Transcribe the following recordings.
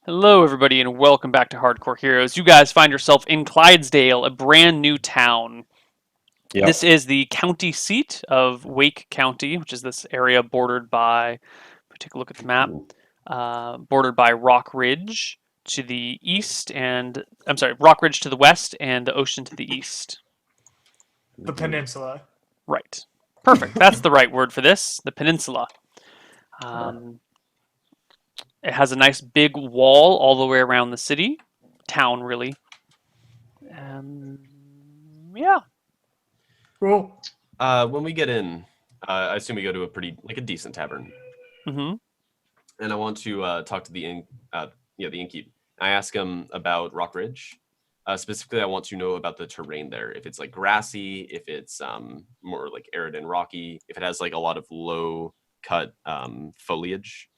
Hello, everybody, and welcome back to Hardcore Heroes. You guys find yourself in Clydesdale, a brand new town. This Yep. is the county seat of Wake County, which is this area bordered by, if we take a look at the map, bordered by Rock Ridge to the east, and I'm sorry, Rock Ridge to the west, and the ocean to the east. The peninsula. Right. Perfect. That's the right word for this, the peninsula. Um, it has a nice big wall all the way around the city, town, really. Yeah. Cool. When we get in, I assume we go to a a decent tavern, Mm-hmm. and I want to talk to the innkeep. I ask him about Rock Ridge. Specifically, I want to know about the terrain there. If it's like grassy, if it's more like arid and rocky, if it has like a lot of low cut foliage.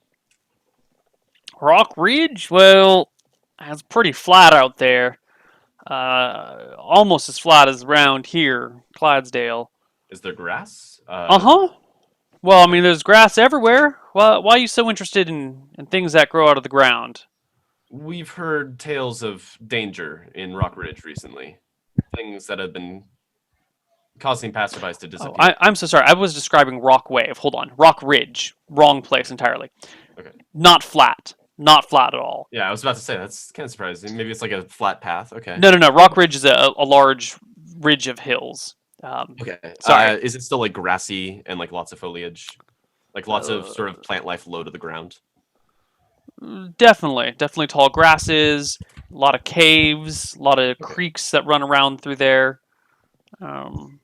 Rock Ridge? Well, it's pretty flat out there. Almost as flat as around here, Clydesdale. Is there grass? Uh-huh. Well, I mean, there's grass everywhere. Why are you so interested in things that grow out of the ground? We've heard tales of danger in Rock Ridge recently. Things that have been causing passerbys to Oh, disappear. I'm so sorry. I was describing Rock Wave. Hold on. Rock Ridge. Wrong place entirely. Okay. Not flat. Not flat at all. Yeah, I was about to say that's kind of surprising. Maybe it's like a flat path. Okay. No. Rock Ridge is a large ridge of hills. Okay. Sorry. Is it still like grassy and like lots of foliage, like lots of sort of plant life low to the ground? Definitely tall grasses, a lot of caves, a lot of Okay. creeks that run around through there. Um,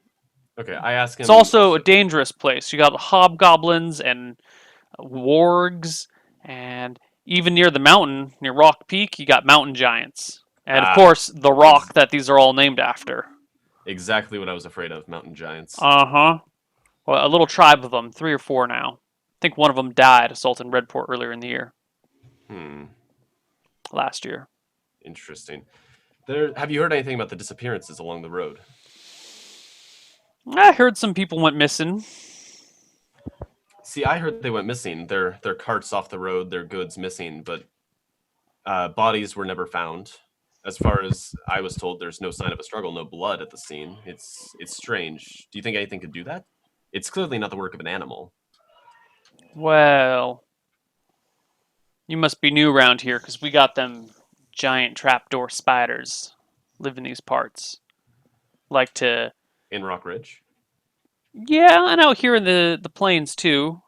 Okay. I ask it's him also a also. dangerous place. You got hobgoblins and wargs, and even near the mountain, near Rock Peak, you got mountain giants, and of Ah, course the ex- rock that these are all named after. exactly what I was afraid of. Mountain giants. Uh-huh. Well, a little tribe of them, 3 or 4 now. I think one of them died, assaulting Redport earlier in the year, Hmm. last year. Interesting. There. Have you heard anything about the disappearances along the road? I heard some people went missing. See, I heard they went missing. Their carts off the road, their goods missing, but bodies were never found. As far as I was told, there's no sign of a struggle, no blood at the scene. It's strange. Do you think anything could do that? It's clearly not the work of an animal. Well, you must be new around here, 'cause we got them giant trapdoor spiders live in these parts. Like to, In Rock Ridge? yeah, and out here in the plains too.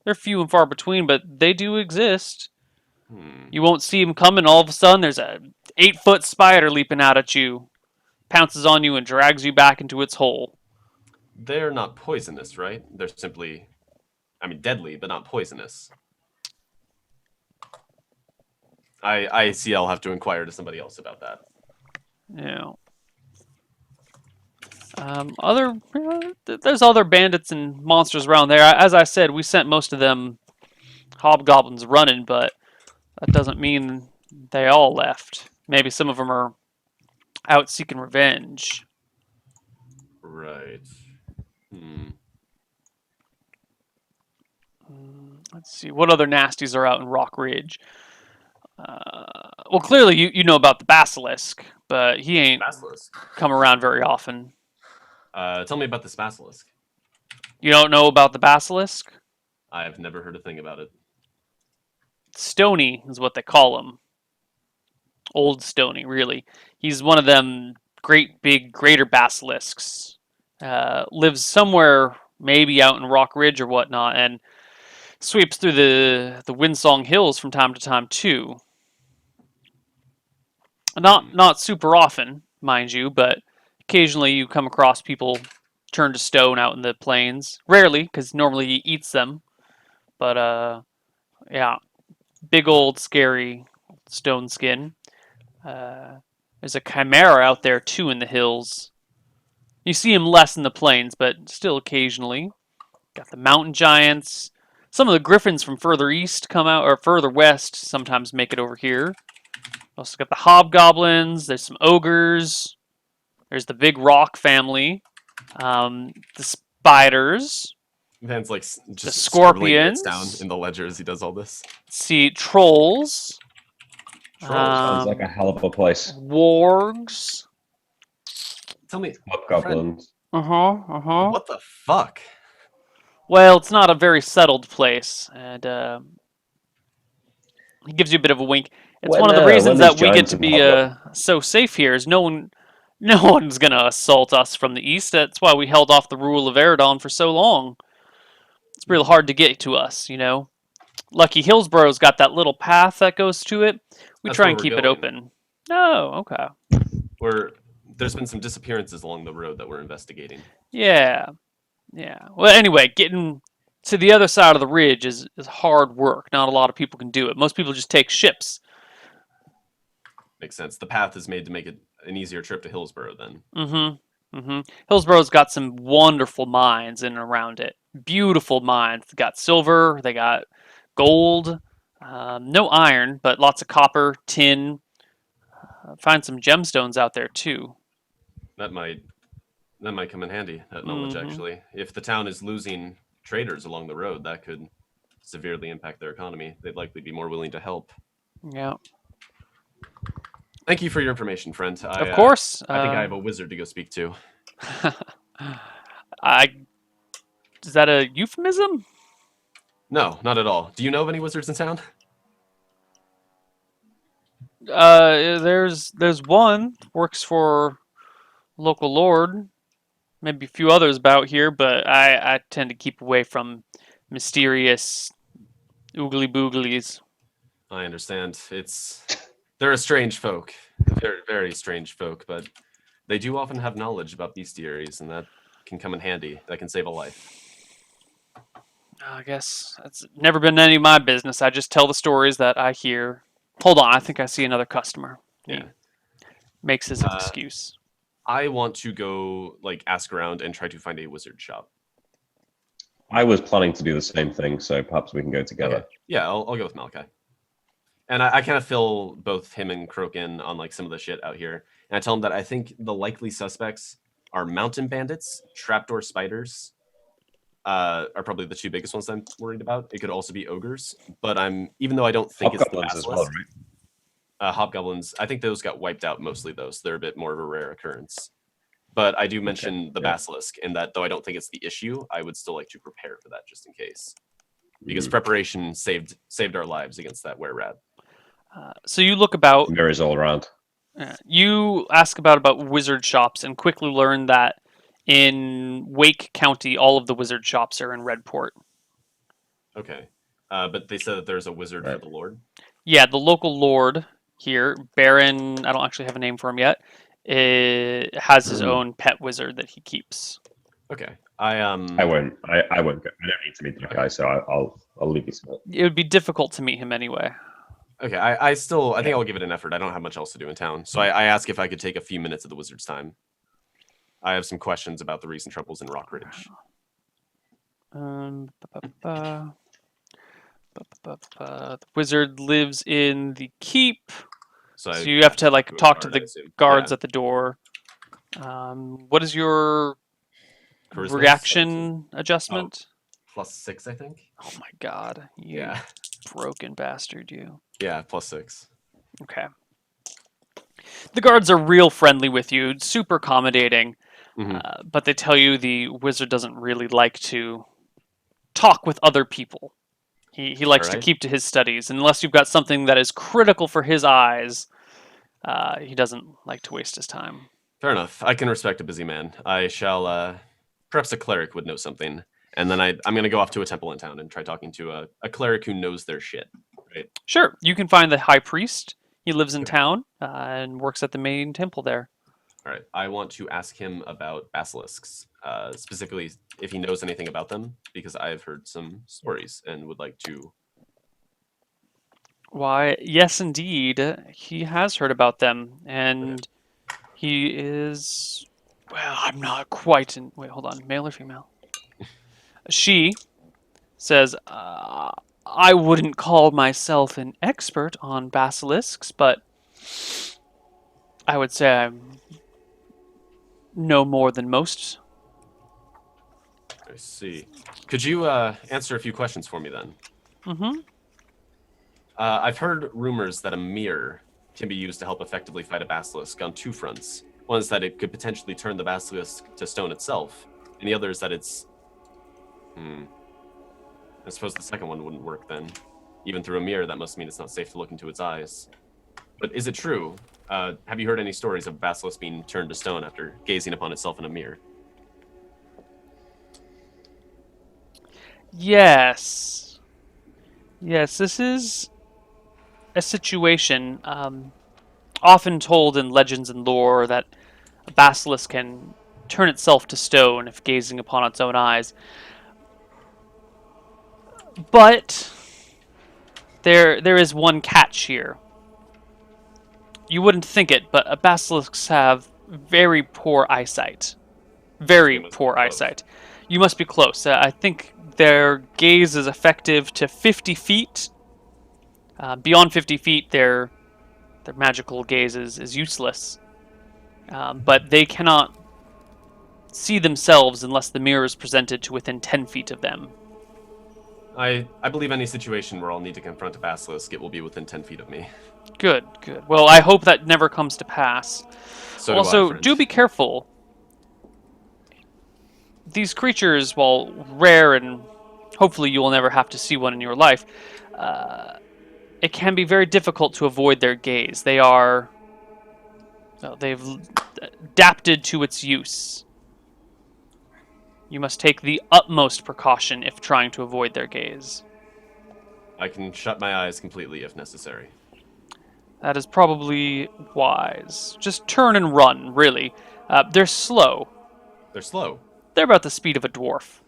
They're few and far between, but they do exist. Hmm. You won't see them coming. All of a sudden, there's a 8-foot spider leaping out at you, pounces on you, and drags you back into its hole. They're not poisonous, right? They're simply, I mean, deadly, but not poisonous. I see. I'll have to inquire to somebody else about that. You know, there's other bandits and monsters around there. As I said, we sent most of them hobgoblins running, but that doesn't mean they all left. Maybe some of them are out seeking revenge. Right. Hmm. Let's see, what other nasties are out in Rock Ridge? Well, clearly you know about the basilisk, but he ain't Basilisk. come around very often. Tell me about this basilisk. You don't know about the basilisk? I've never heard a thing about it. Stony is what they call him. Old Stony, really. He's one of them great big greater basilisks. Lives somewhere maybe out in Rock Ridge or whatnot, and sweeps through the Windsong Hills from time to time too. Hmm. Not super often, mind you, but occasionally you come across people turned to stone out in the plains. Rarely, because normally he eats them. But yeah, big old scary stone skin. Uh, there's a chimera out there too in the hills. You see him less in the plains, but still occasionally. Got the mountain giants. Some of the griffins from further east come out, or further west sometimes make it over here. Also got the hobgoblins. There's some ogres. There's the big rock family. The spiders. Van's like The just scribbling notes down scorpions. in the ledger as he does all this. See trolls. Sounds like a hell of a place. Wargs. Tell me, Hobgoblins. what the fuck? Well, it's not a very settled place, and he gives you a bit of a wink. It's When, one of the when reasons these that we get giants to and be so safe here. Is no one's gonna assault us from the east. That's why we held off the rule of Eridon for so long. It's real hard to get to us, you know. Lucky Hillsborough's got that little path that goes to it. We That's try where and we're keep it going. open. Oh, okay. There's been some disappearances along the road that we're investigating. Yeah. Yeah. Well, anyway, getting to the other side of the ridge is hard work. Not a lot of people can do it. Most people just take ships. Makes sense. The path is made to make it an easier trip to Hillsborough then. Mm-hmm. Mm-hmm. Hillsborough's got some wonderful mines in and around it. Beautiful mines. They got silver. They got gold. No iron, but lots of copper, tin. Find some gemstones out there too. That might come in handy, that knowledge Mhm. actually. If the town is losing traders along the road, that could severely impact their economy. They'd likely be more willing to help. Yeah. Thank you for your information, friend. Of course. I think I have a wizard to go speak to. Is that a euphemism? No, not at all. Do you know of any wizards in town? There's one works for local lord, maybe a few others about here, but I tend to keep away from mysterious oogly booglies. I understand. They're a strange folk. Very, very strange folk, but they do often have knowledge about bestiaries, and that can come in handy. That can save a life. I guess that's never been any of my business. I just tell the stories that I hear. Hold on, I think I see another customer. He Yeah. makes his excuse. I want to go ask around and try to find a wizard shop. I was planning to do the same thing, so perhaps we can go together. Okay. Yeah, I'll go with Malachi. And I kind of fill both him and Croak in on some of the shit out here. And I tell him that I think the likely suspects are mountain bandits, trapdoor spiders, are probably the two biggest ones I'm worried about. It could also be ogres, but even though I don't think it's the Hobgoblins as well, basilisk, right? hobgoblins, I think those got wiped out mostly. They're a bit more of a rare occurrence. But I do mention the yeah. basilisk, in that though I don't think it's the issue, I would still like to prepare for that just in case, because preparation saved our lives against that were-rat. So you look about. Mirrors all around. You ask about wizard shops and quickly learn that in Wake County, all of the wizard shops are in Redport. Okay, but they said that there's a wizard for Right. the Lord. Yeah, the local lord here, Baron, I don't actually have a name for him yet, has his own pet wizard that he keeps. Okay, I won't. I won't go. I don't need to meet that guy, so I'll leave you to it. It would be difficult to meet him anyway. Okay, I think I'll give it an effort. I don't have much else to do in town, so I ask if I could take a few minutes of the wizard's time. I have some questions about the recent troubles in Rockridge. The wizard lives in the keep, So so you have to to a talk to guard, I the assume. guards Yeah. at the door. What is your Charisma, reaction adjustment? +6, I think. Oh my god, you Yeah, broken bastard, you. yeah, +6. Okay. The guards are real friendly with you, super accommodating, Mhm. but they tell you the wizard doesn't really like to talk with other people. He likes to Alright. keep to his studies. Unless you've got something that is critical for his eyes, he doesn't like to waste his time. Fair enough. I can respect a busy man. I shall. Perhaps a cleric would know something, and then I'm going to go off to a temple in town and try talking to a cleric who knows their shit. Right. Sure, you can find the high priest. He lives in town and works at the main temple there. All right. I want to ask him about basilisks, specifically if he knows anything about them, because I've heard some stories and would like to. Why, yes, indeed. He has heard about them, and he is. Well, I'm not quite in. Wait, hold on. Male or female? She says, I wouldn't call myself an expert on basilisks, but I would say I'm no more than most. I see. Could you answer a few questions for me then? Mm-hmm. I've heard rumors that a mirror can be used to help effectively fight a basilisk on two fronts. One is that it could potentially turn the basilisk to stone itself, and the other is that it's... I suppose the second one wouldn't work then. Even through a mirror, that must mean it's not safe to look into its eyes. But is it true? Have you heard any stories of basilisk being turned to stone after gazing upon itself in a mirror? Yes. Yes, this is a situation often told in legends and lore that a basilisk can turn itself to stone if gazing upon its own eyes. But there is one catch here. You wouldn't think it, but basilisks have very poor eyesight. Very You must be poor close. eyesight. You must be close. I think their gaze is effective to 50 feet. Beyond 50 feet, their magical gaze is useless. But they cannot see themselves unless the mirror is presented to within 10 feet of them. I believe any situation where I'll need to confront a basilisk, it will be within 10 feet of me. Good, good. Well, I hope that never comes to pass. So Also, friend. do be careful. These creatures, while rare and hopefully you will never have to see one in your life, it can be very difficult to avoid their gaze. They've adapted to its use. You must take the utmost precaution if trying to avoid their gaze. I can shut my eyes completely if necessary. That is probably wise. Just turn and run, really. They're slow. They're slow. They're about the speed of a dwarf.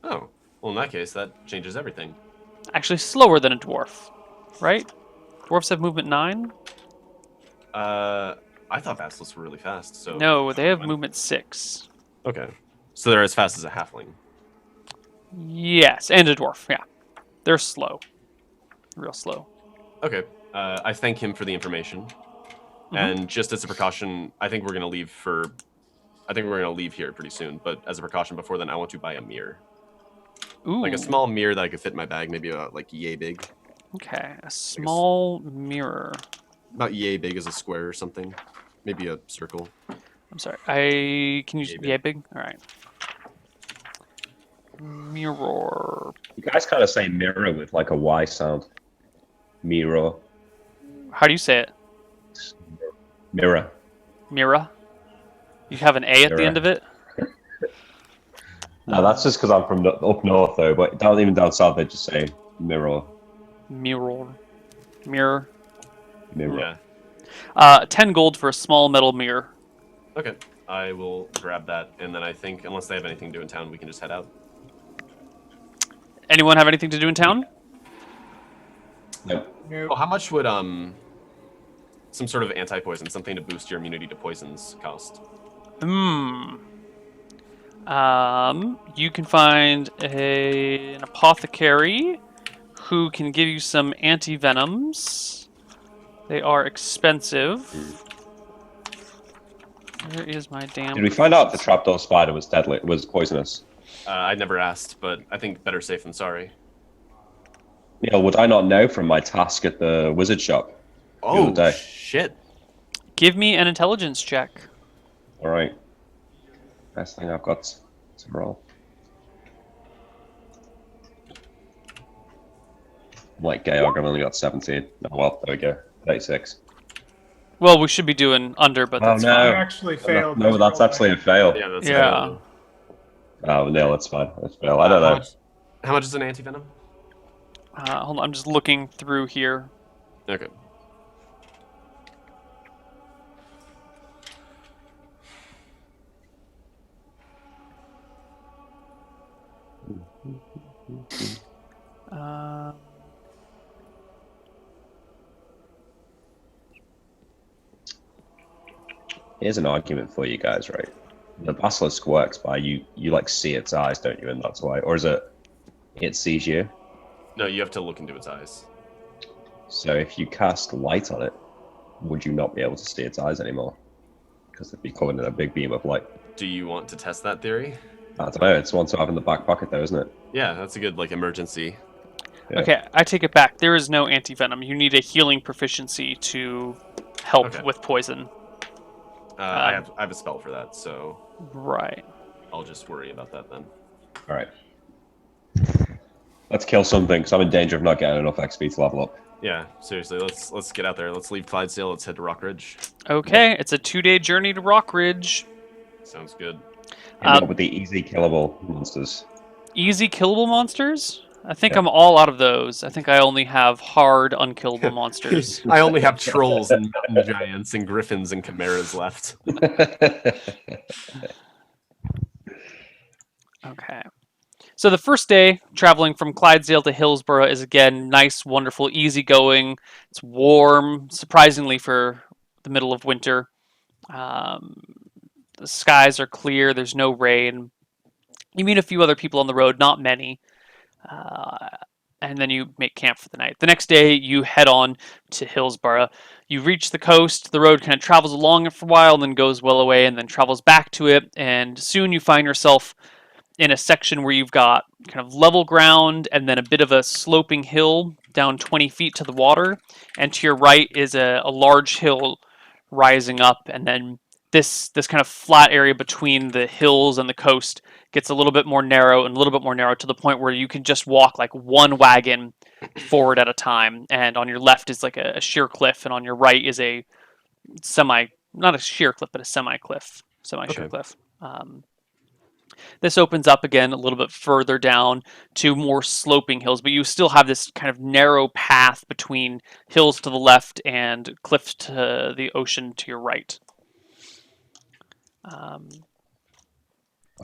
Oh, well, in that case, that changes everything. Actually, slower than a dwarf, right? Dwarfs have movement 9? I thought basilisks were really fast, so... No, they have movement 6. Okay. So they're as fast as a halfling. Yes, and a dwarf, yeah. They're slow. Real slow. Okay. I thank him for the information. And just as a precaution, I think we're going to leave here pretty soon, but as a precaution before then, I want to buy a mirror. Ooh. Like a small mirror that I could fit in my bag, maybe like yay big. Okay, a small mirror. About yay big as a square or something. Maybe a circle. I'm sorry. Can you Yay big. yeah big? All right. Mirror. You guys kind of say mirror with like a Y sound. Mirror. How do you say it? Mirror. Mira. You have an A at the Mirror. end of it. No, that's just because I'm from up north though, but even down south they just say mirror. Mirror. Mirror. Mirror. Yeah. 10 gold for a small metal mirror. Okay. I will grab that, and then I think, unless they have anything to do in town, we can just head out. Anyone have anything to do in town? Nope. Nope. Oh, how much would some sort of anti-poison, something to boost your immunity to poisons, cost? You can find an apothecary who can give you some anti-venoms. They are expensive. Where is my damn... Did we find out the trapdoor spider was deadly? Was poisonous? I never asked, but I think better safe than sorry. You know, would I not know from my task at the wizard shop? Oh, other day. shit. Give me an intelligence check. All right. Best thing I've got to roll. I'm like Georg, I've only got 17. Oh, well, there we go. 36. Well, we should be doing under, but Oh, that's no. You fine. actually failed. No, that's actually a fail. Yeah, that's Yeah. Oh, no, that's fine. That's fail. I don't know. How much is an anti-venom? Hold on, I'm just looking through here. Okay. Um, Here's an argument for you guys, right? The basilisk works by you like see its eyes, don't you? And that's why. Or is it sees you? No, you have to look into its eyes. So if you cast light on it, would you not be able to see its eyes anymore? Because they'd be covered in a big beam of light. Do you want to test that theory? I don't know. It's one to have in the back pocket, though, isn't it? Yeah, that's a good, like, emergency. Yeah. Okay, I take it back. There is no anti-venom. You need a healing proficiency to help Okay. with poison. I have a spell for that, so Right. I'll just worry about that then. All right. Let's kill something, because I'm in danger of not getting enough XP to level up. Yeah, seriously, let's get out there. Let's leave Clydesdale. Let's head to Rockridge. Okay, it's a 2-day journey to Rockridge. Sounds good. Hit me up with the easy killable monsters. Easy killable monsters? I think Yeah. I'm all out of those. I think I only have hard unkillable monsters. I only have trolls and mountain giants and griffins and chimeras left. Okay. So the first day, traveling from Clydesdale to Hillsborough is again nice, wonderful, easygoing. It's warm, surprisingly for the middle of winter. The skies are clear. There's no rain. You meet a few other people on the road, not many. And then you make camp for the night. The next day, you head on to Hillsborough. You reach the coast. The road kind of travels along it for a while, and then goes well away, and then travels back to it. And soon you find yourself in a section where you've got kind of level ground and then a bit of a sloping hill down 20 feet to the water. And to your right is a large hill rising up. And then this kind of flat area between the hills and the coast gets a little bit more narrow and a little bit more narrow to the point where you can just walk like one wagon forward at a time. And on your left is like a sheer cliff, and on your right is a not a sheer cliff, but a semi-sheer Okay. cliff. This opens up again a little bit further down to more sloping hills, but you still have this kind of narrow path between hills to the left and cliffs to the ocean to your right.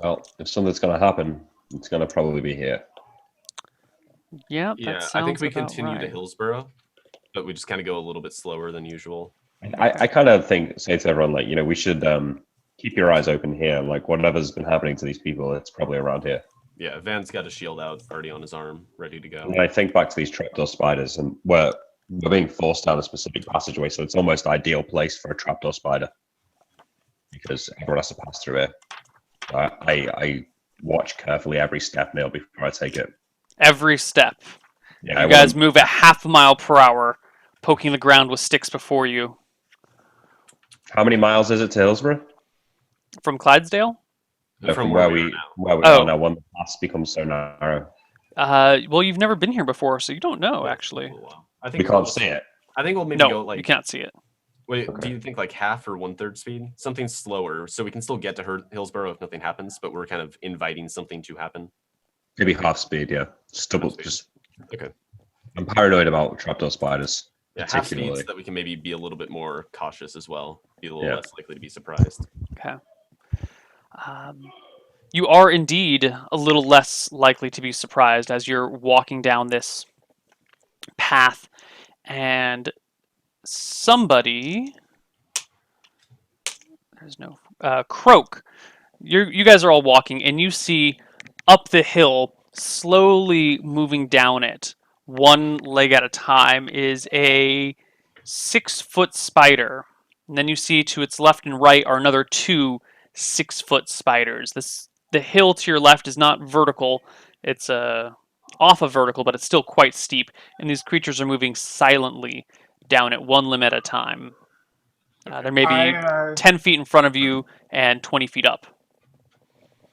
Well, if something's going to happen, it's going to probably be here. Yeah, Yeah, that I think sounds we about continue to right. Hillsborough, but we just kind of go a little bit slower than usual. I kind of say to everyone, like, we should keep your eyes open here. Like, whatever's been happening to these people, it's probably around here. Yeah, Van's got a shield out already on his arm, ready to go. And I think back to these trapdoor spiders, and we're being forced down a specific passageway, so it's almost ideal place for a trapdoor spider because everyone has to pass through it. I watch carefully every step, Neil, before I take it. Every step. Yeah, You guys move at half a mile per hour, poking the ground with sticks before you. How many miles is it to Hillsborough? From Clydesdale? From where we Oh. are now, when the pass becomes so narrow. Well, you've never been here before, so you don't know, actually. I think We can't see it. I think we'll maybe No, go you like. can't see it. Wait, Okay. do you think like half or 1/3 speed? Something slower, so we can still get to Hillsborough if nothing happens, but we're kind of inviting something to happen. Maybe half speed, yeah. Just double. Half speed. Just. Okay. I'm paranoid about trapdoor spiders. Yeah, half speed Particularly. so that we can maybe be a little bit more cautious as well. Be a little Yeah. less likely to be surprised. Okay. You are indeed a little less likely to be surprised as you're walking down this path, and somebody. There's no Croak. You guys are all walking, and you see up the hill, slowly moving down it, one leg at a time, is a 6-foot spider. And then you see to its left and right are another 2 6-foot spiders. The hill to your left is not vertical; it's off of vertical, but it's still quite steep. And these creatures are moving silently down it, one limb at a time. They're maybe 10 feet in front of you and 20 feet up.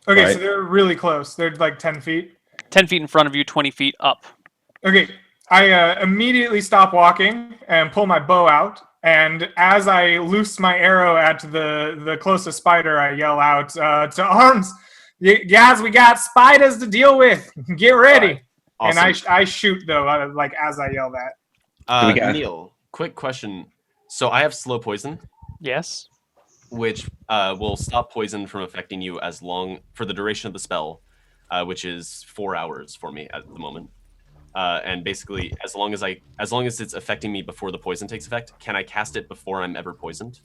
Okay, Right. so they're really close. They're like 10 feet. 10 feet in front of you, 20 feet up. Okay, I immediately stop walking and pull my bow out. And as I loose my arrow at the closest spider, I yell out, to arms! Guys, we got spiders to deal with. Get ready. Awesome. And I shoot, though, like as I yell that. Do we get- Neil, quick question. So I have slow poison, Yes. which will stop poison from affecting you for the duration of the spell, which is 4 hours for me at the moment. And basically, as long as it's affecting me before the poison takes effect, can I cast it before I'm ever poisoned?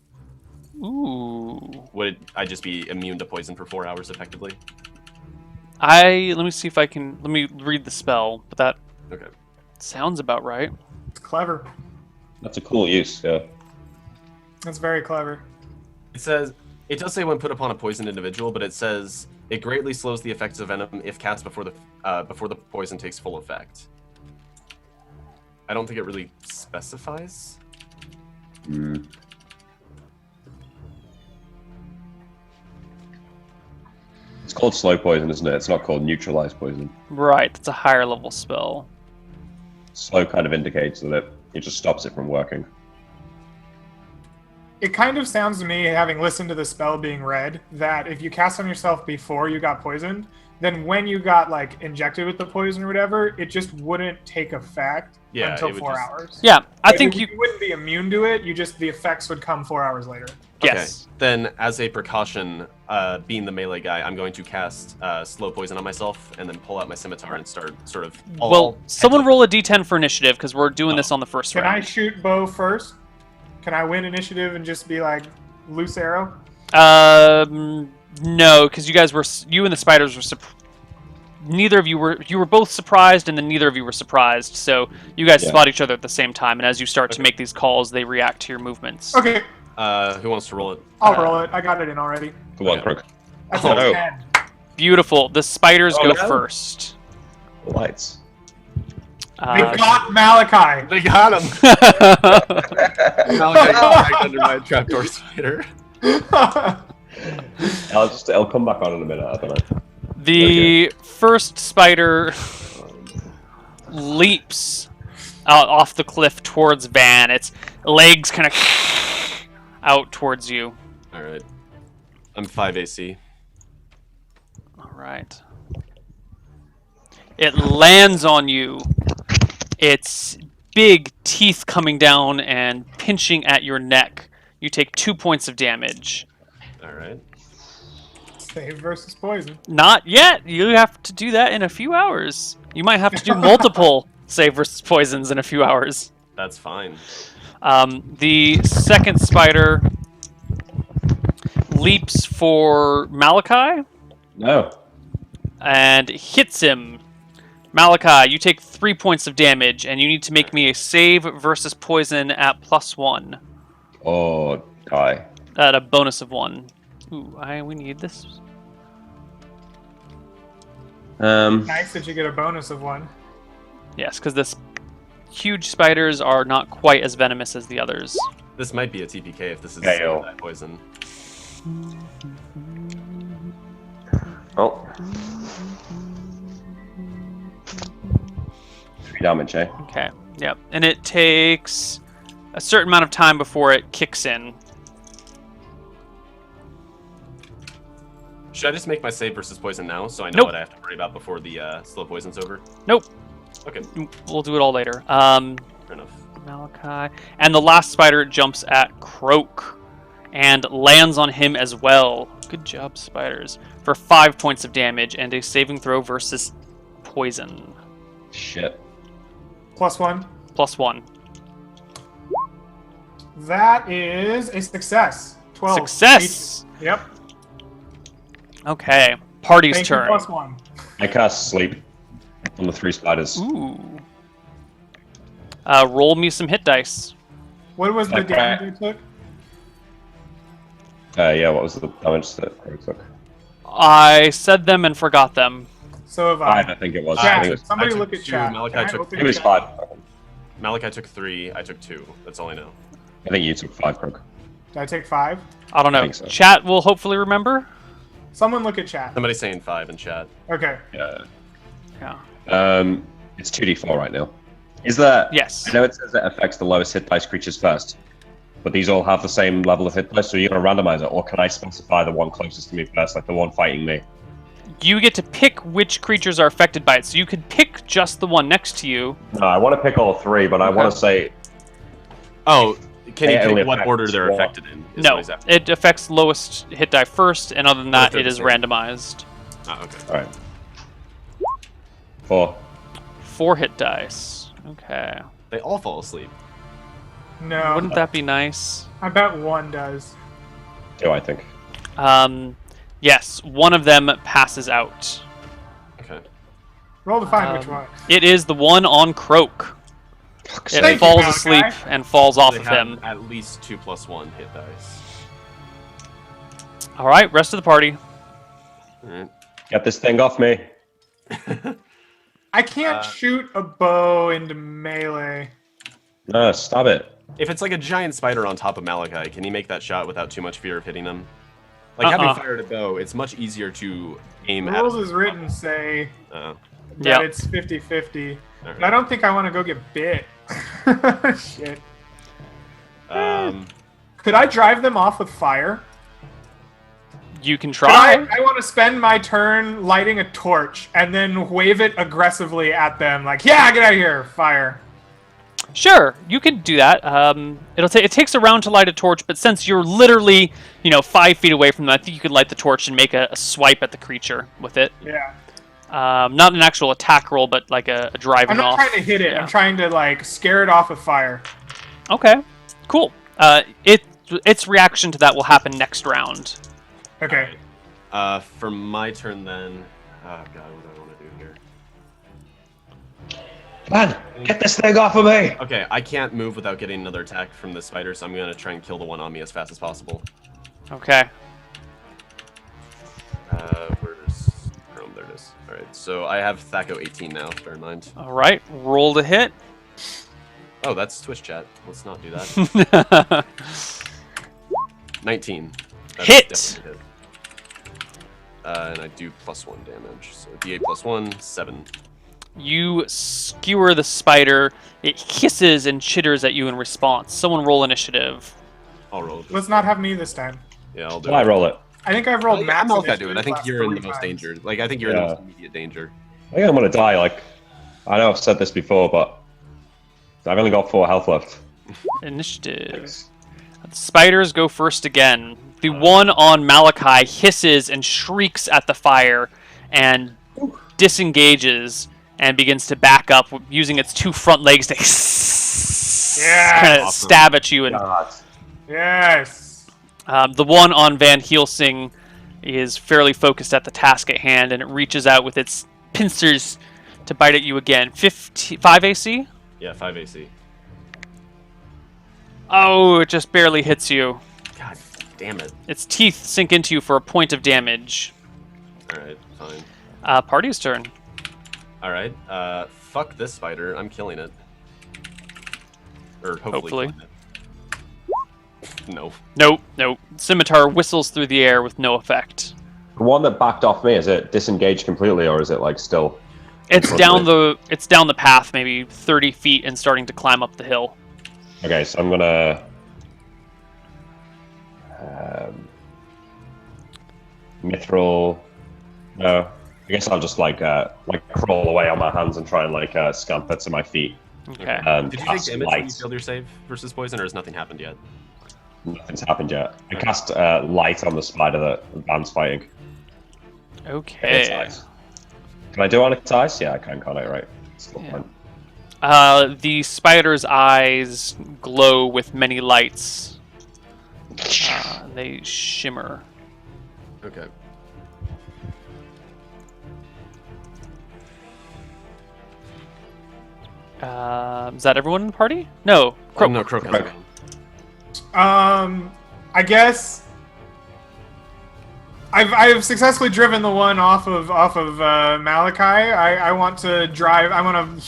Ooh. Would I just be immune to poison for 4 hours effectively? Let me see if I can. Let me read the spell, but that Okay. sounds about right. It's clever. That's a cool use. Yeah. That's very clever. It does say when put upon a poisoned individual, but it says it greatly slows the effects of venom if cast before the poison takes full effect. I don't think it really specifies. Hmm. It's called slow poison, isn't it? It's not called neutralized poison. Right, it's a higher level spell. Slow kind of indicates that it just stops it from working. It kind of sounds to me, having listened to the spell being read, that if you cast on yourself before you got poisoned, then when you got like injected with the poison or whatever, it just wouldn't take effect Yeah, until it would 4 just- hours. Yeah, I Like, think you wouldn't be immune to it. You just the effects would come 4 hours later. yes. Okay. Then, as a precaution, being the melee guy, I'm going to cast slow poison on myself and then pull out my scimitar and start sort of. Well, someone roll a d10 for initiative because we're doing this Oh. on the first Can I round. shoot bow first? Can I win initiative and just be like loose arrow? No, because you and the spiders were neither of you were both surprised, and then neither of you were surprised. So you guys Yeah. spot each other at the same time, and as you start to Okay. make these calls, they react to your movements. Okay, Who wants to roll it? I'll roll it. I got it in already. Come on, Okay. Crook. That's Oh, a no. 10. Beautiful. The spiders Oh, go no. first. Lights. They got Malachi. They got him. Malachi got back under my trapdoor spider. I'll come back on in a minute. I don't know. The first spider leaps out off the cliff towards Van. Its legs kind of out towards you. All right. I'm 5 AC. All right. It lands on you. Its big teeth coming down and pinching at your neck. You take 2 points of damage. All right. Save versus poison. Not yet. You have to do that in a few hours. You might have to do multiple save versus poisons in a few hours. That's fine. The second spider leaps for Malachi No. and hits him. Malachi, you take 3 points of damage, and you need to make me a save versus poison at +1. Oh, die. At a bonus of 1. Ooh, we need this. Nice that you get a bonus of 1. Yes, because this huge spiders are not quite as venomous as the others. This might be a TPK if this is KO. that poison. Oh. 3 damage, eh? Okay, yep. And it takes a certain amount of time before it kicks in. Should I just make my save versus poison now so I know Nope. what I have to worry about before the slow poison's over? Nope. Okay, We'll do it all later. fair enough. Malachi. And the last spider jumps at Croak and lands on him as well. Good job, spiders. For 5 points of damage and a saving throw versus poison. Shit. +1. +1. That is a success. 12. Success! Yep. Okay. Party's Thank you, turn. +1. I cast sleep on the 3 spiders. Ooh. Roll me some hit dice. What was the Okay. damage it took? Yeah, what was the damage that Croak took? I said them and forgot them. So have I. 5, I think it was. I Chat. think it was, Somebody I took look at 2, chat. Malachi Can I took- open it was chat? 5. Malachi took 3, I took 2. That's all I know. I think you took 5, Croak. Did I take 5? I don't know. think so. Chat will hopefully remember. Someone look at chat. Somebody's saying 5 in chat. Okay. Yeah. Yeah. It's 2d4 right now. Is that... Yes. I know it says it affects the lowest hit dice creatures first, but these all have the same level of hit dice, so you're going to randomize it, or can I specify the one closest to me first, like the one fighting me? You get to pick which creatures are affected by it. So you could pick just the one next to you. No, I want to pick all 3, but I want to say... Oh, can you Yeah, it only pick what affects order they're one. affected in? is No, what he's asking. it affects lowest hit die first, and other than that, they're it the is same. randomized. Oh, okay. Alright. 4. 4 hit dice. Okay. They all fall asleep. No. Wouldn't that be nice? I bet 1 does. 2, I think. Yes, one of them passes out. Okay. Roll to find which Um, one. It is the one on Croak. Fuck's It Thank you, falls Malachi. asleep and falls off They of have him. at least 2 + 1 hit dice. All right, rest of the party. Alright. Get this thing off me. I can't shoot a bow into melee. No, stab it. If it's like a giant spider on top of Malachi, can he make that shot without too much fear of hitting him? Like having fired a bow, it's much easier to aim The at. rules as written say Oh, that Yeah. it's 50-50. alright. But I don't think I want to go get bit. Shit. Could I drive them off with fire? You can Could try. I want to spend my turn lighting a torch and then wave it aggressively at them, like, yeah, get out of here, fire. Sure, you could do that. It takes a round to light a torch, but since you're literally 5 feet away from them, I think you could light the torch and make a swipe at the creature with it. Yeah. Not an actual attack roll, but like a driving I'm not off. trying to hit it. Yeah. I'm trying to, like, scare it off with fire. Okay, cool. Its reaction to that will happen next round. Okay. For my turn then. Oh god, what do I want to do here? Man, get this thing off of me! Okay, I can't move without getting another attack from the spider, so I'm gonna try and kill the one on me as fast as possible. Okay. Where's Chrome? There it is. Alright, so I have Thaco 18 now, bear in mind. All right. Roll to hit. Oh, that's Twitch chat. Let's not do that. 19. That's Hit! definitely a hit. And I do +1 damage. So D8 +1, 7. You skewer the spider. It hisses and chitters at you in response. Someone roll initiative. I'll roll it. Let's not have me this time. Yeah, I'll do Did I it. roll it? I think I've rolled I'm max okay initiative do it. I think last you're in the 3 most times. danger. Like, I think you're in the Yeah. most immediate danger. I think I'm gonna die. Like, I know I've said this before, but I've only got 4 health left. Initiative. The spiders go first again. The one on Malachi hisses and shrieks at the fire and disengages and begins to back up using its 2 front legs to Yeah. kind of Awesome. stab at you. And Yes. the one on Van Helsing is fairly focused at the task at hand, and it reaches out with its pincers to bite at you again. 5 AC? Yeah, 5 AC. Oh, it just barely hits you. God damn it. Its teeth sink into you for a point of damage. Alright, fine. Party's turn. Alright, fuck this spider. I'm killing it. Or Hopefully. killing it. No. Nope. Scimitar whistles through the air with no effect. The one that backed off me, is it disengaged completely, or is it like still? It's Okay. down the path, maybe 30 feet, and starting to climb up the hill. Okay, so I'm gonna mithril. No, I guess I'll just like crawl away on my hands and try and like scamper to my feet. Okay. And Did you take cast damage when you light. failed your save versus poison, or has nothing happened yet? Nothing's happened yet. I cast light on the spider that Van's fighting. Its Okay. eyes. Can I do it on its eyes? Yeah, I can, can't I? Right. Still Yeah. fine. The spider's eyes glow with many lights. They shimmer. Okay. Is that everyone in the party? No. Croak. No, Croak has Croak. gone. I guess I've successfully driven the one off of Malachi. I want to drive. I want to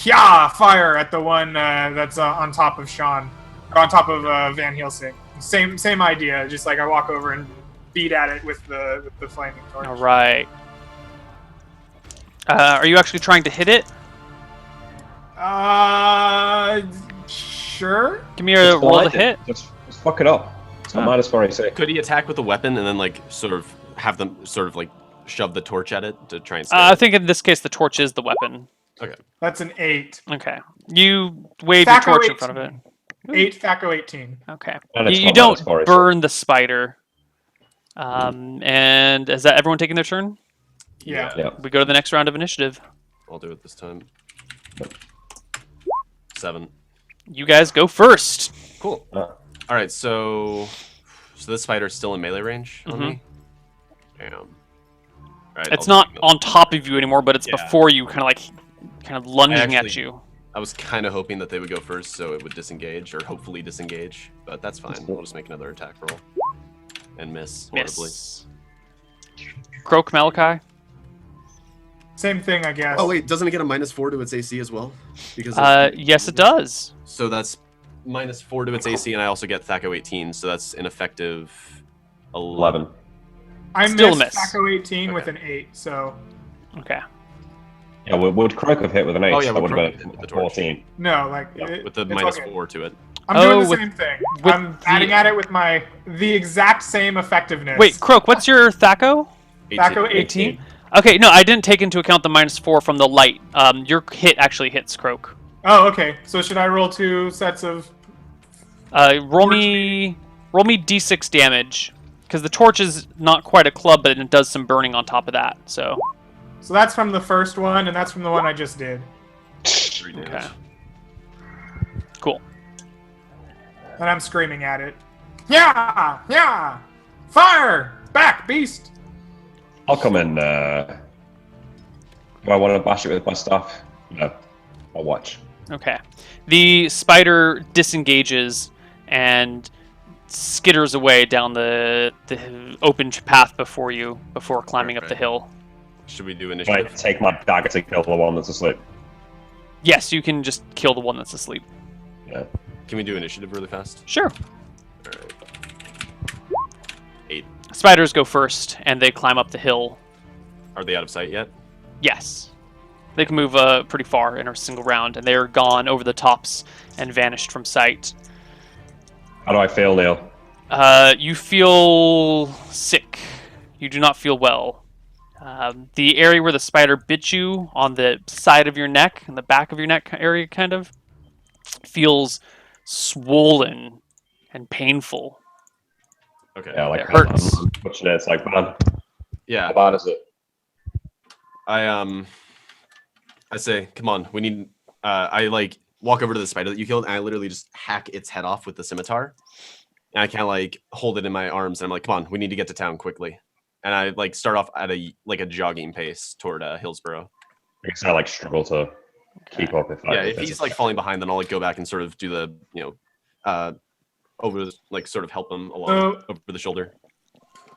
fire at the one that's on top of Sean, or on top of Van Helsing. Same idea. Just like I walk over and beat at it with the flaming torch. All right. Are you actually trying to hit it? Sure. Give me a Just roll to light it. hit. Just fuck it up. It's got -4 AC. Could he attack with a weapon and then like sort of have them sort of like shove the torch at it to try and scare I it? think in this case the torch is the weapon. Okay. That's an 8. Okay. You wave your Thaco torch in 18. front of it. 8 Thaco 18. Okay. And it's You got don't -4 AC. burn the spider. And is that everyone taking their turn? Yeah. Yeah. We go to the next round of initiative. I'll do it this time. 7. You guys go first. Cool. Uh, All right, so this spider's still in melee range on Mhm. me. Damn. All right, It's I'll not take on top of you anymore, but it's Yeah. before you, kind of lunging at actually- you. I was kind of hoping that they would go first, so it would disengage or hopefully disengage, but that's fine. cool. We'll just make another attack roll and miss horribly. Miss. Croak Malachi. Same thing, I guess. Oh wait, doesn't it get a -4 to its AC as well? Because Yes, it does. So that's -4 to its AC, and I also get THAC0 18, so that's an effective 11. I Still a missed miss. THAC0 18 with Okay. an 8, so Okay. Yeah, would Croak have hit with an 8? Oh, yeah, that would would have Croak been hit with the torch. 14. no, like With the it's okay. -4 to it. I'm Oh, doing the with- same thing. with I'm the- adding at it with the exact same effectiveness. Wait, Croak, what's your THAC0? THAC0 18? 18. Okay, no, I didn't take into account the -4 from the light. Your hit actually hits Croak. Oh, okay. So should I roll 2 sets of? Roll me d6 damage, because the torch is not quite a club, but it does some burning on top of that. So So that's from the first one, and that's from the one I just did. 3 damage. okay, cool. And I'm screaming at it. Yeah, yeah, fire, back, beast. I'll come in. Do I want to bash it with my staff? No. I'll watch. Okay, the spider disengages and skitters away down the open path before you, before climbing up the Right. hill. Should we do Can I initiative? take my dagger to kill the one that's asleep? Yes, you can just kill the one that's asleep. Yeah. Can we do initiative really fast? Sure. Alright. 8. Spiders go first, and they climb up the hill. Are they out of sight yet? Yes. They can move pretty far in a single round, and they are gone over the tops and vanished from sight. How do I feel, Neil? You feel sick. You do not feel well. The area where the spider bit you on the side of your neck, and the back of your neck area, kind of, feels swollen and painful. Okay. Yeah, like It hurts. I'm touching it. It's like, man, Yeah. how bad is it? I say, come on, we need. I like walk over to the spider that you killed, and I literally just hack its head off with the scimitar. And I kind of like hold it in my arms, and I'm like, come on, we need to get to town quickly. And I like start off at a jogging pace toward Hillsborough. Because I like struggle to keep up if I. Yeah, if he's like falling behind, then I'll like go back and sort of do the over like sort of help him along So- over the shoulder.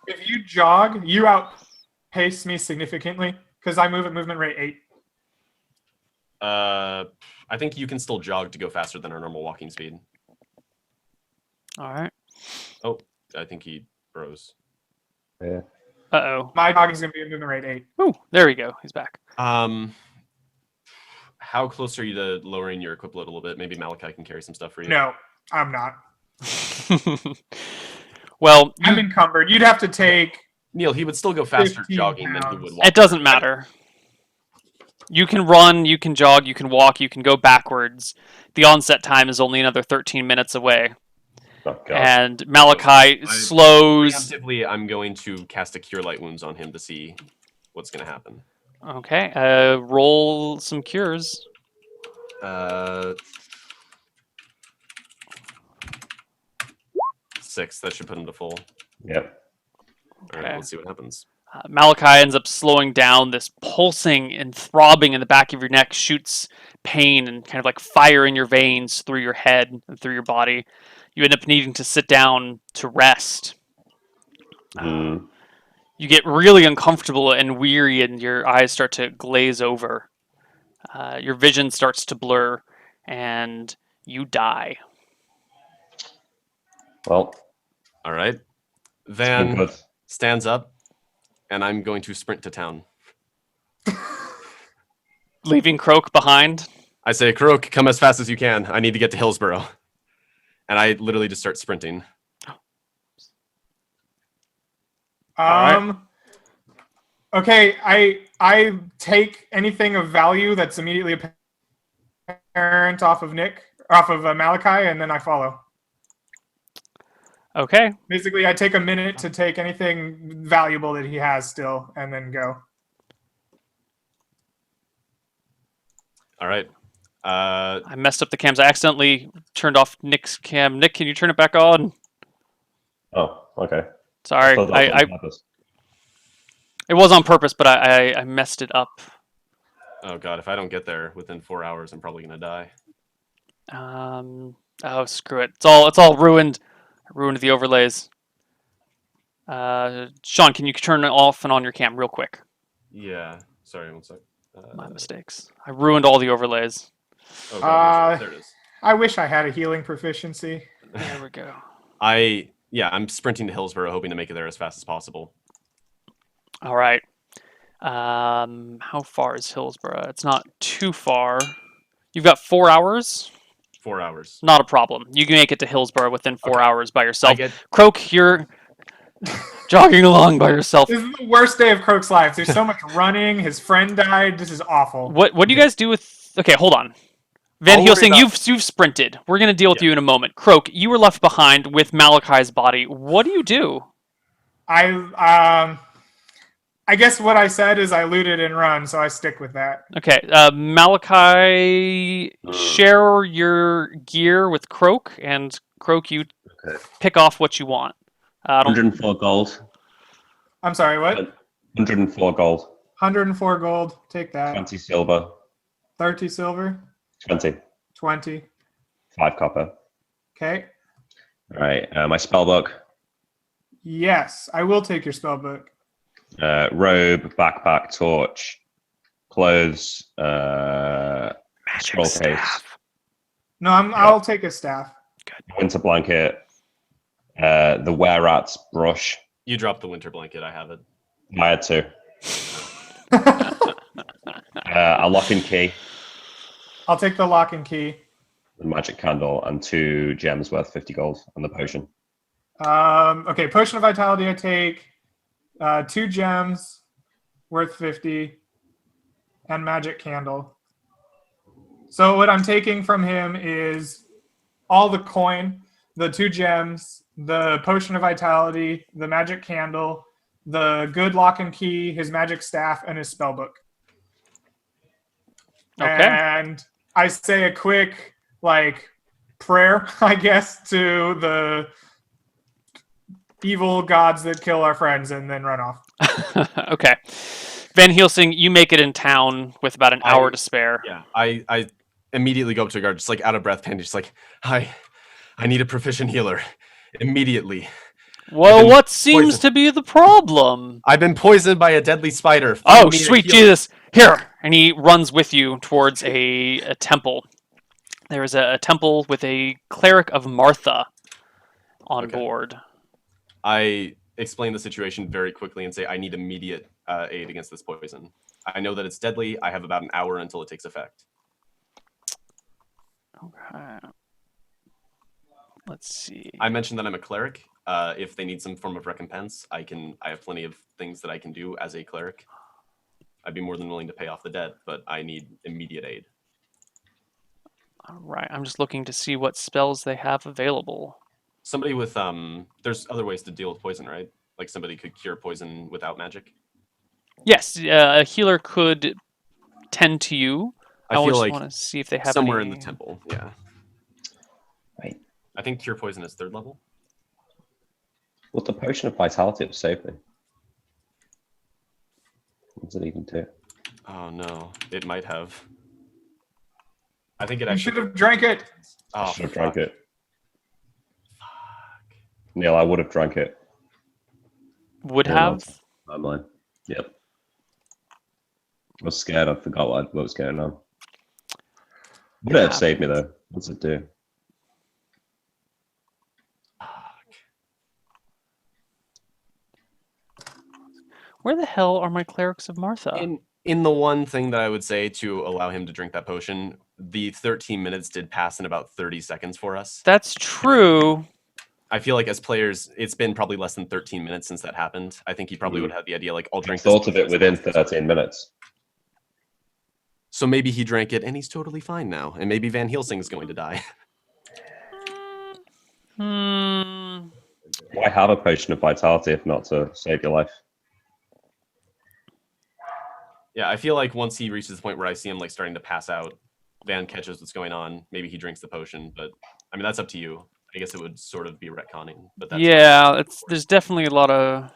If you jog, you outpace me significantly because I move at movement rate 8. I think you can still jog to go faster than our normal walking speed. All right. Oh, I think he froze. Yeah. Uh-oh. My jogging is going to be at movement rate 8. Ooh, there we go. He's back. How close are you to lowering your equip load a little bit? Maybe Malachi can carry some stuff for you. No, I'm not. Well, I'm encumbered. You'd have to take. Neil, he would still go faster 15 jogging than he pounds. would walking. it doesn't matter. You can run, you can jog, you can walk, you can go backwards. The onset time is only another 13 minutes away. Oh, God. And Malachi slows. Preemptively, I'm going to cast a Cure Light Wounds on him to see what's going to happen. Okay, roll some cures. 6. That should put him to full. Yep. All right, Okay. let's see what happens. Malachi ends up slowing down. This pulsing and throbbing in the back of your neck shoots pain and kind of like fire in your veins through your head and through your body. You end up needing to sit down to rest. Mm. You get really uncomfortable and weary, and your eyes start to glaze over. Your vision starts to blur, and you die. Well, All right. it's been Van good. stands up, and I'm going to sprint to town. Leaving Croak behind. I say, Kurok, come as fast as you can. I need to get to Hillsborough. And I literally just start sprinting. right. Okay, I take anything of value that's immediately apparent off of Malachi, and then I follow. Okay. Basically, I take a minute to take anything valuable that he has still, and then go. All right. I messed up the cams. I accidentally turned off Nick's cam. Nick, can you turn it back on? Oh, okay. Sorry, Thought that was on purpose. it was on purpose, but I messed it up. Oh, God. If I don't get there within 4 hours, I'm probably going to die. Oh, screw it. It's all ruined. I ruined the overlays. Sean, can you turn it off and on your cam real quick? Yeah. Sorry, one sec. My mistakes. I ruined all the overlays. Oh, God, there it is. I wish I had a healing proficiency. There we go. I'm sprinting to Hillsborough, hoping to make it there as fast as possible. All right. How far is Hillsborough? It's not too far. You've got 4 hours. 4 hours. Not a problem. You can make it to Hillsborough within 4 Okay. hours by I yourself. get Croak, you're jogging along by yourself. This is the worst day of Croak's life. There's so much running. His friend died. This is awful. What do you guys do with? Okay, hold on. Van I'll worry Helsing, about- you've sprinted. We're gonna deal with you in a moment. Croak, you were left behind with Malachi's body. What do you do? I guess what I said is I looted and run, so I stick with that. Okay, Malachi, share your gear with Croak, and Croak, you Okay. pick off what you want. I don't. 104 gold. I'm sorry, what? 104 gold. 104 gold. Take that. 20 silver. 30 silver. 20. 20. 5 copper. Okay. All right. My spell book. Yes, I will take your spell book. Robe, backpack, torch, clothes, Magic scroll case, staff. No, I'll take a staff. winter blanket, the were rat's brush. You dropped the winter blanket. I have it. I had to. A lock and key, I'll take the lock and key. the magic candle, and 2 gems worth 50 gold, and the potion. Okay, potion of vitality. I take 2 gems worth 50, and magic candle. So what I'm taking from him is all the coin, the 2 gems, the potion of vitality, the magic candle, the good lock and key, his magic staff, and his spell book. Okay. And I say a quick prayer, I guess, to the evil gods that kill our friends, and then run off. Okay. Van Helsing, you make it in town with about an hour to spare. Yeah, I immediately go up to a guard, just out of breath, panting, just hi, I need a proficient healer immediately. Well, been what seems poisoned. to be the problem? I've been poisoned by a deadly spider. Oh, Find me a sweet healer. Jesus! Here, and he runs with you towards a temple. There is a temple with a cleric of Martha on Okay. board. I explain the situation very quickly and say I need immediate aid against this poison. I know that it's deadly. I have about an hour until it takes effect. Okay. Let's see. I mentioned that I'm a cleric. If they need some form of recompense, I have plenty of things that I can do as a cleric. I'd be more than willing to pay off the debt, but I need immediate aid. All right, I'm just looking to see what spells they have available. Somebody with there's other ways to deal with poison, right? Like somebody could cure poison without magic. Yes, a healer could tend to you. I feel just like want to see if they have somewhere any... in the temple. Yeah. Right. I think cure poison is 3rd level. Well, the potion of vitality will save me. What does it even do? Oh no, it might have. I think it You actually. should have drank it. Oh, I should have drank fuck. it. Neil, I would have drank it. Would Yeah, have? I'm lying. Yep. I was scared. I forgot what was going on. Would it Yeah. have saved me though? What's it do? Where the hell are my clerics of Martha? In the one thing that I would say to allow him to drink that potion, the 13 minutes did pass in about 30 seconds for us. That's true. I feel like as players, it's been probably less than 13 minutes since that happened. I think he probably would have the idea, I'll I drink thought this of it potion within as fast as 13 minutes. So maybe he drank it and he's totally fine now. And maybe Van Helsing is going to die. Hmm. Why have a potion of vitality if not to save your life? Yeah, I feel like once he reaches the point where I see him starting to pass out, Van catches what's going on. Maybe he drinks the potion, but I mean that's up to you. I guess it would sort of be retconning, but that's Yeah, there's definitely a lot of...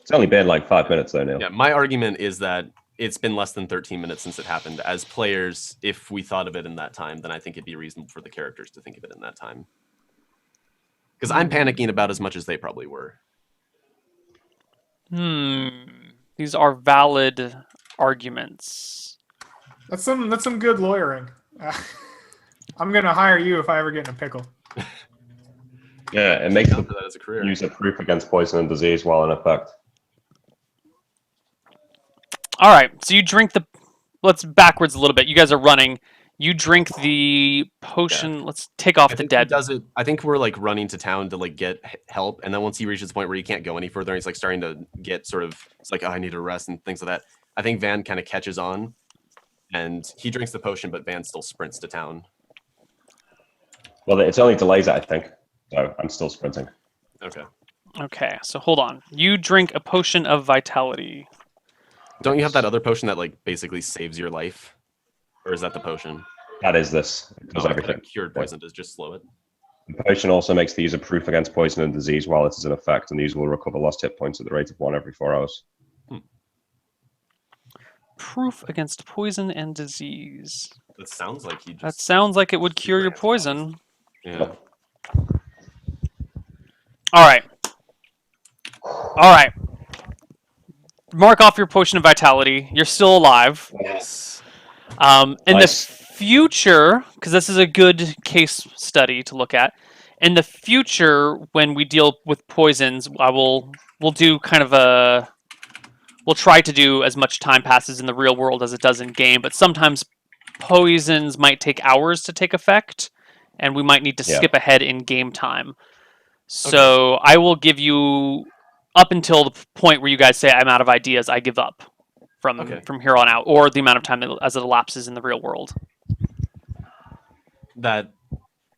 It's only been 5 minutes though, Neil. Yeah, my argument is that it's been less than 13 minutes since it happened. As players, if we thought of it in that time, then I think it'd be reasonable for the characters to think of it in that time. Because I'm panicking about as much as they probably were. These are valid arguments. That's some good lawyering. I'm gonna hire you if I ever get in a pickle. Yeah, it makes Down the for that as a career. user proof against poison and disease while in effect. All right, so you drink the. Let's backwards a little bit. You guys are running. You drink the potion. Let's take off I the think he dead. does it. I think we're like running to town to like get help, and then once he reaches the point where he can't go any further, he's like starting to get sort of. It's like, oh, I need to rest and things like that. I think Van kind of catches on, and he drinks the potion, but Van still sprints to town. Well, it's only delays it, I think. So I'm still sprinting. Okay. Okay, so hold on. You drink a potion of vitality. Don't you have that other potion that like basically saves your life, or is that the potion? That is this. It does Oh, I thought everything. cured poison does just slow it. The potion also makes the user proof against poison and disease while it is in effect, and the user will recover lost hit points at the rate of 1 every 4 hours. Proof against poison and disease. That sounds like he just. That sounds like it would cure your ran fast. poison. Yeah. All right. All right. Mark off your potion of vitality. You're still alive. Yes. In Nice. the future, because this is a good case study to look at. In the future, when we deal with poisons, we'll do kind of a. We'll try to do as much time passes in the real world as it does in game, but sometimes poisons might take hours to take effect, and we might need to Yeah. skip ahead in game time. So I will give you up until the point where you guys say I'm out of ideas. I give up from here on out, or the amount of time as it elapses in the real world.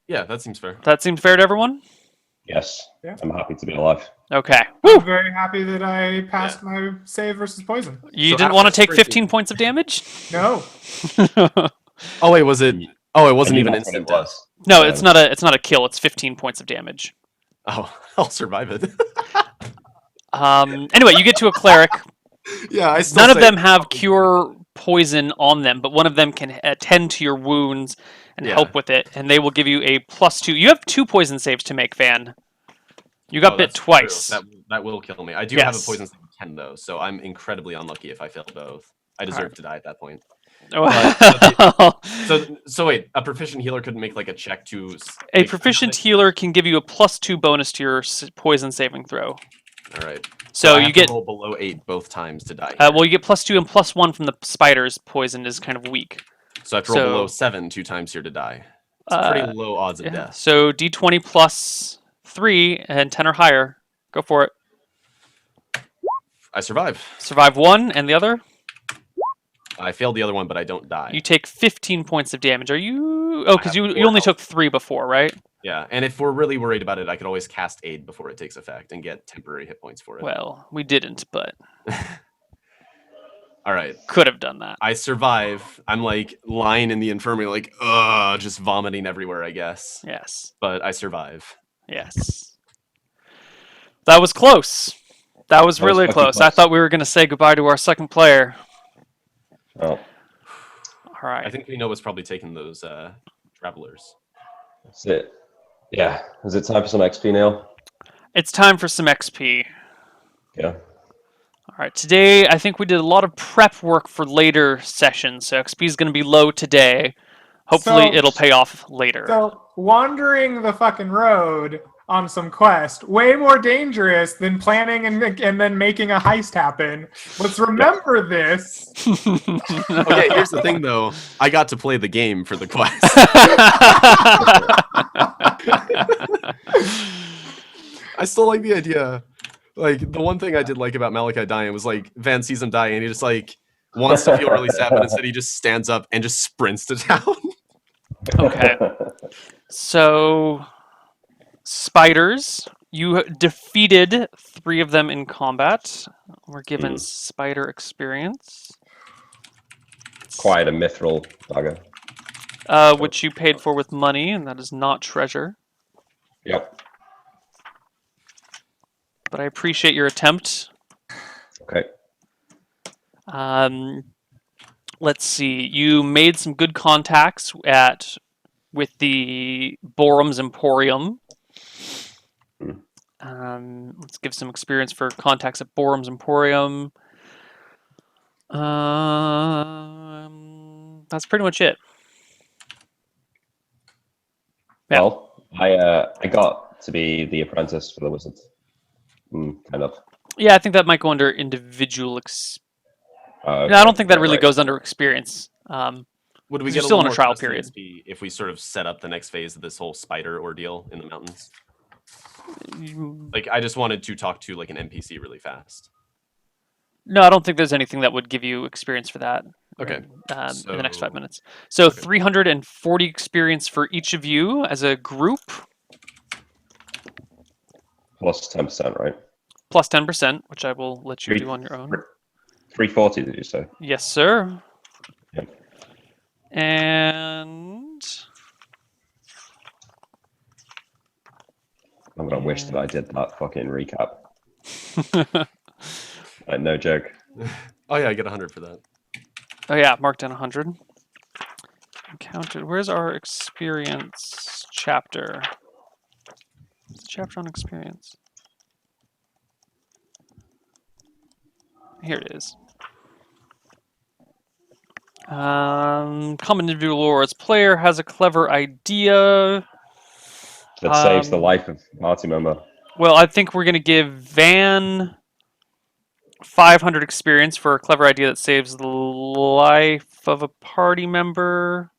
Yeah, that seems fair. That seems fair to everyone. Yes. Yeah. I'm happy to be alive. Okay. Woo! I'm very happy that I passed my save versus poison. You So didn't after want to take sprinting- 15 points of damage? No. Oh wait, was it? Oh, it wasn't I knew even that's what instant it death. was. No, Yeah. it's not a kill. It's 15 points of damage. Oh, I'll survive it. Anyway, you get to a cleric. Yeah, I still None of say- them have cure poison on them, but one of them can attend to your wounds and Yeah. help with it, and they will give you a +2. You have 2 poison saves to make, Van. You got Oh, bit that's true. twice. That will kill me. I do have a Yes. poison save of 10 though, so I'm incredibly unlucky if I fail both. I deserve to die at that point. Well, So wait, a proficient healer couldn't make like a check to a like, proficient healer can give you a +2 bonus to your poison saving throw. All right. So I you have to get roll below 8 both times to die. well, you get +2 and +1 from the spiders. Poison is kind of weak. So I have to roll so- below 7 2 times here to die. It's pretty low odds of Yeah. death. So D20 +3 and 10 or higher. Go for it. I survive. Survive 1 and the other. I failed the other one, but I don't die. You take 15 points of damage. Are you? Oh, because have you 4 only health. took 3 before, right? Yeah, and if we're really worried about it, I could always cast Aid before it takes effect and get temporary hit points for it. Well, we didn't, but All right. could have done that. I survive. I'm like lying in the infirmary, like, just vomiting everywhere, I guess. Yes. But I survive. Yes. That was close. That was That was really fucking close. I close. thought we were going to say goodbye to our second player. Oh, All right. I think we know what's probably taking those travelers. that's it. Yeah. Is it time for some XP now? It's time for some XP. Yeah. All right. Today, I think we did a lot of prep work for later sessions, so XP is going to be low today. Hopefully, So- it'll pay off later. So wandering the fucking road on some quest, way more dangerous than planning and then making a heist happen. Let's remember this. Okay, here's the thing though. I got to play the game for the quest. I still like the idea. Like the one thing I did like about Malachi dying was like Van sees him die and he just like wants to feel really sad, but instead he just stands up and just sprints to town. Okay. So, spiders, you defeated 3 of them in combat. We're given spider experience, Quite a mithril dagger. which you paid for with money, and that is not treasure. Yep. But I appreciate your attempt. Okay. Let's see. You made some good contacts with the Borum's Emporium. Let's give some experience for contacts at Borum's Emporium. That's pretty much it. Yeah. Well, I got to be the apprentice for the wizard. Kind of. Yeah, I think that might go under individual. Okay. No, I don't think that Yeah, really right. goes under experience. Would we 'Cause get you're still in a little more trial testing period. XP if we sort of set up the next phase of this whole spider ordeal in the mountains? Like, I just wanted to talk to like an NPC really fast. No, I don't think there's anything that would give you experience for that. Okay. In the next 5 So- minutes. So okay. 340 experience for each of you as a group, Plus 10%, right? plus 10%, which I will let you Three- do on your own. 340, did you say? Yes, sir. Yep. And I'm gonna wish that I did that fucking recap. Like, no joke. Oh yeah, I get 100 for that. oh yeah, marked down 100. Counted. Where's our experience chapter? It's a chapter on experience. Here it is. Common individual awards. Player has a clever idea. That saves the Um, life of a party member. Well, I think we're going to give Van 500 experience for a clever idea that saves the life of a party member.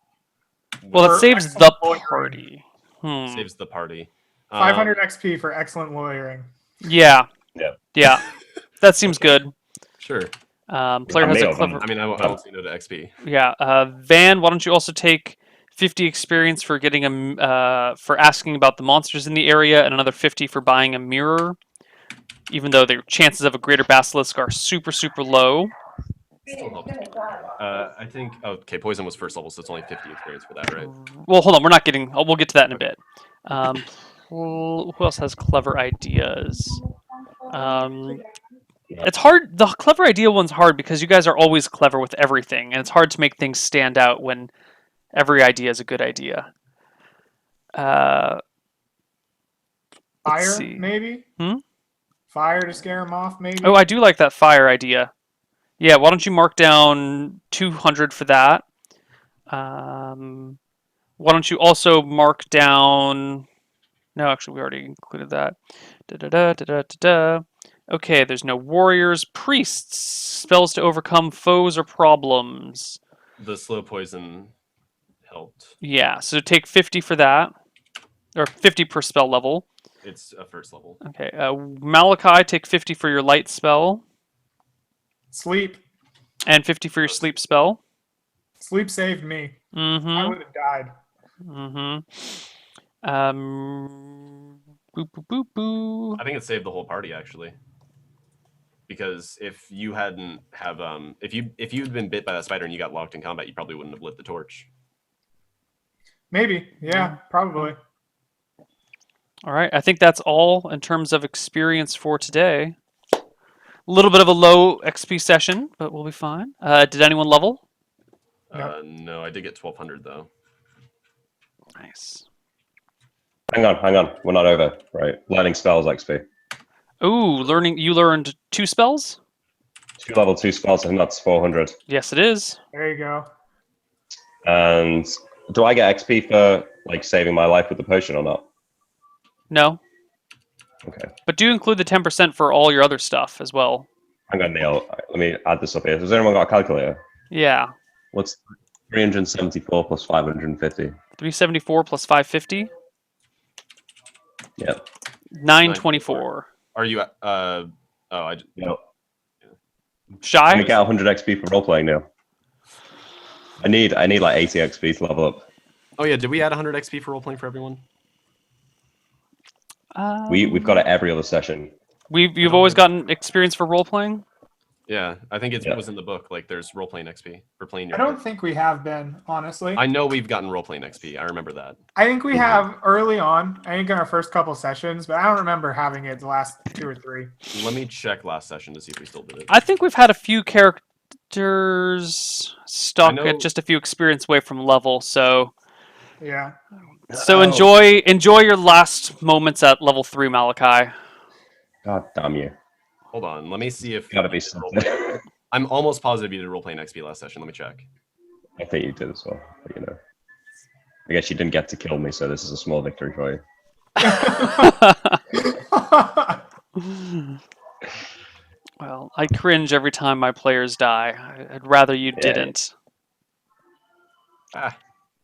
Well, it For saves the excellent lawyering. party. Saves the party. 500 XP for excellent lawyering. Yeah. Yeah. Yeah. That seems good. Sure. Player has a Nailed 'em. clever. I mean, I won't say no to XP. Yeah. Van, why don't you also take 50 experience for getting for asking about the monsters in the area, and another 50 for buying a mirror, even though the chances of a greater basilisk are super, super low. Still helps. I think. Okay, poison was first level, so it's only 50 experience for that, right? Well, hold on. We're not getting. Oh, we'll get to that in a bit. Who else has clever ideas? It's hard. The clever idea one's hard because you guys are always clever with everything, and it's hard to make things stand out when every idea is a good idea. Let's Fire, see. maybe? Hmm? Fire to scare him off, maybe? Oh, I do like that fire idea. Yeah, why don't you mark down 200 for that? Why don't you also mark down? No, actually, we already included that. Da-da-da. Okay, there's no warriors. Priests. Spells to overcome foes or problems. The slow poison helped. Yeah, so take 50 for that. Or 50 per spell level. It's a first level. Okay, Malachi, take 50 for your light spell. Sleep. And 50 for your sleep spell. Sleep saved me. I Mm-hmm. would have died. Mm-hmm. Boop, boop, boop, boop. I think it saved the whole party actually. Because if you hadn't have if you'd been bit by that spider and you got locked in combat, you probably wouldn't have lit the torch. Maybe. Yeah, probably. All right, I think that's all in terms of experience for today. A little bit of a low XP session, but we'll be fine. Did anyone level? No, I did get 1200 though. Nice. Hang on. We're not over. Right. Learning spells XP. Ooh, learning. You learned 2 spells? 2 level 2 spells, and that's 400. Yes, it is. There you go. And do I get XP for like saving my life with the potion or not? No, Okay. but do include the 10% for all your other stuff as well. I'm gonna nail. Let me add this up here. Has anyone got a calculator? Yeah, What's 374 plus 550? 374 plus 550, Yeah. 924. Are you I No. Shy? Can we get 100 XP for role playing now? I need like 80 XP to level up. Oh yeah, did we add 100 XP for role playing for everyone? We've got it every other session. You've always gotten experience for role playing. Yeah, I think it Yeah. was in the book. Like, there's role playing XP for playing your. I don't think we have been, honestly. I know we've gotten role playing XP. I remember that. I think we have early on. I think in our first couple sessions, but I don't remember having it the last 2 or 3. Let me check last session to see if we still did it. I think we've had a few characters stuck know- at just a few experience away from level. So Yeah. Oh. enjoy your last moments at level 3, Malachi. God damn you. Hold on, let me see if Gotta be something. I'm almost positive you did role-playing XP last session. Let me check. I think you did as well, but you know. I guess you didn't get to kill me, so this is a small victory for you. Well, I cringe every time my players die. I'd rather you Yeah. didn't. I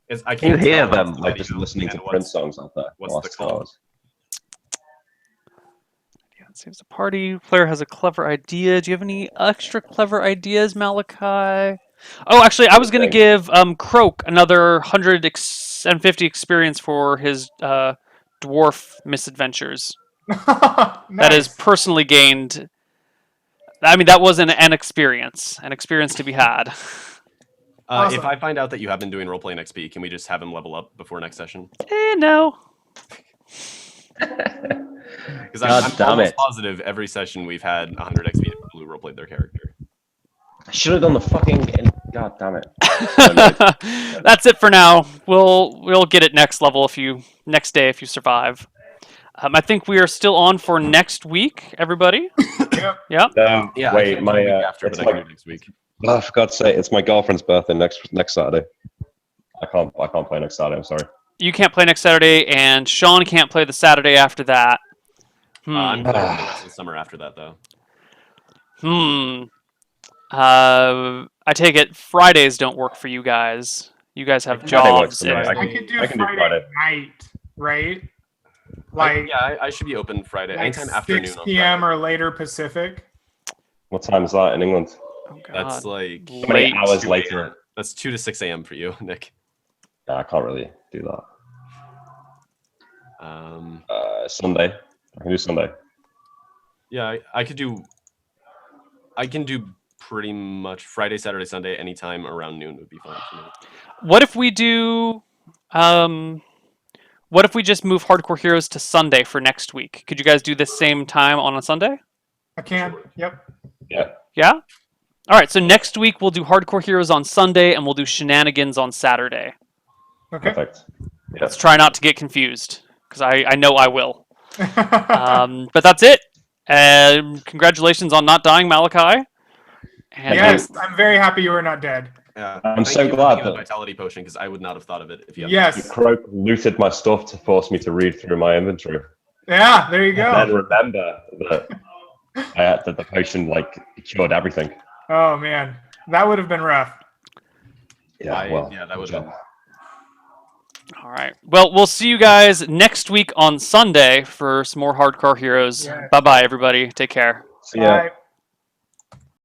You can't hear tell what's them the like just video listening and to Prince songs out there. what's Last the call? hours. Yeah, it seems the party player has a clever idea. Do you have any extra clever ideas, Malachi? Oh, actually, I was going to give Croak another 150 experience for his dwarf misadventures. That is Nice. personally gained. I mean, that was an experience to be had. Awesome. If I find out that you have been doing role-playing XP, can we just have him level up before next session? No. Because God I'm damn almost it. positive every session we've had 100 XP to people who role-played their character. I should have done the fucking. God damn it. That's it for now. We'll get it next level next day if you survive. I think we are still on for next week, everybody. Yep. Yeah. Yeah, I Wait, can't do the week after, it's but I can my, do next week. oh, for God's sake, it's my girlfriend's birthday next Saturday. I can't play next Saturday. I'm sorry. You can't play next Saturday, and Sean can't play the Saturday after that. I'm clear for the rest of the summer after that, though. I take it Fridays don't work for you guys. You guys have Friday works jobs. for me. and- I could do I can do Friday, Friday. night, right? Like, Like, I should be open Friday, like anytime afternoon 6 on p.m. Friday. or later Pacific. What time is that in England? Oh, God. That's like How many Late. hours 2 later? a.m. That's 2 to 6 a.m. for you, Nick. Nah, I can't really do that. Sunday. I can do Sunday. Yeah, I could do. I can do pretty much Friday, Saturday, Sunday, anytime around noon would be fine for me. What if we do? What if we just move Hardcore Heroes to Sunday for next week? Could you guys do the same time on a Sunday? I can. Yep. Yeah. Yeah. All right. So next week we'll do Hardcore Heroes on Sunday, and we'll do Shenanigans on Saturday. Okay. Perfect. Yeah. Let's try not to get confused, because I know I will. But that's it. Congratulations on not dying, Malachi. And yes, I'm very happy you were not dead. Yeah, I'm thank so you for glad making the that- vitality potion because I would not have thought of it if you. Yes. Croak looted my stuff to force me to read through my inventory. Yeah, there you And then go. remember that I had that the potion cured everything. Oh man, that would have been rough. Yeah, that would have been. all right. Well, we'll see you guys next week on Sunday for some more Hardcore Heroes. Yeah. Bye bye, everybody. Take care. So yeah. Bye.